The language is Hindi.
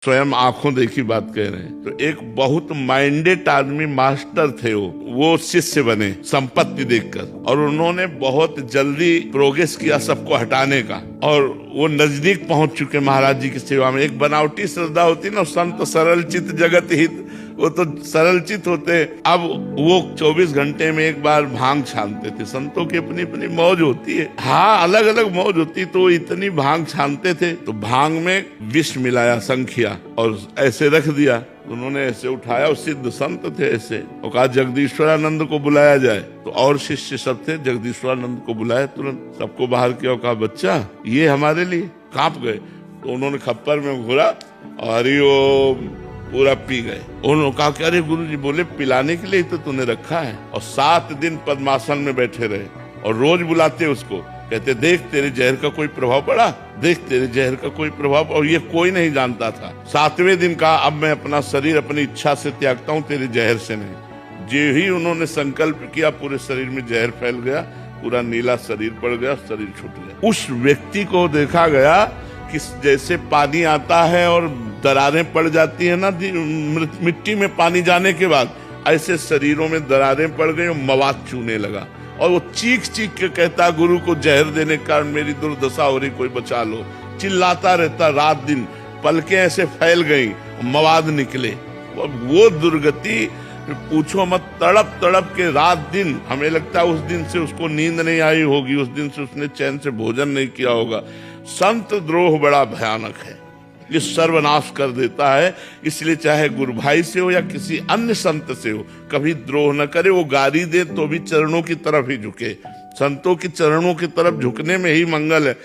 स्वयं आंखों देखी बात कह रहे हैं। तो एक बहुत माइंडेड आदमी मास्टर थे, वो शिष्य बने संपत्ति देखकर, और उन्होंने बहुत जल्दी प्रोग्रेस किया सबको हटाने का, और वो नजदीक पहुंच चुके महाराज जी की सेवा में। एक बनावटी श्रद्धा होती ना, संत सरल चित जगत हित, वो तो सरल चित होते। अब वो 24 घंटे में एक बार भांग छानते थे। संतों की अपनी अपनी मौज होती है, हाँ अलग अलग मौज होती। तो इतनी भांग छानते थे तो भांग में विष मिलाया संख्या, और ऐसे रख दिया। उन्होंने ऐसे उठाया, और सिद्ध संत थे ऐसे, और कहा जगदीश्वरानंद को बुलाया जाए। तो और शिष्य सब थे, जगदीश्वरानंद को बुलाया, तुरंत सबको बाहर किया, कहा बच्चा ये हमारे लिए। कांप गए। तो उन्होंने खप्पर में घुरा और हरिओम पूरा पी गए। उन्होंने कहा कि अरे गुरु जी, बोले पिलाने के लिए तो तूने रखा है। और 7 दिन पद्मासन में बैठे रहे, और रोज बुलाते उसको, कहते देख तेरे जहर का कोई प्रभाव पड़ा, देख तेरे जहर का कोई प्रभाव। और ये कोई नहीं जानता था। 7वें दिन कहा अब मैं अपना शरीर अपनी इच्छा से त्यागता हूँ, तेरे जहर से नहीं। जो ही उन्होंने संकल्प किया, पूरे शरीर में जहर फैल गया, पूरा नीला शरीर पड़ गया, शरीर छूट गया। उस व्यक्ति को देखा गया कि जैसे पानी आता है और दरारें पड़ जाती है ना मिट्टी में पानी जाने के बाद, ऐसे शरीरों में दरारें पड़ गई और मवाद चूने लगा। और वो चीख चीख के कहता, गुरु को जहर देने के कारण मेरी दुर्दशा हो रही, कोई बचा लो। चिल्लाता रहता रात दिन, पलकें ऐसे फैल गई, मवाद निकले। वो दुर्गति पूछो मत, तड़प तड़प के रात दिन, हमें लगता है उस दिन से उसको नींद नहीं आई होगी, उस दिन से उसने चैन से भोजन नहीं किया होगा। संत द्रोह बड़ा भयानक है, ये सर्वनाश कर देता है। इसलिए चाहे गुरु भाई से हो या किसी अन्य संत से हो, कभी द्रोह न करे। वो गाली दे तो भी चरणों की तरफ ही झुके, संतों के चरणों की तरफ झुकने में ही मंगल है।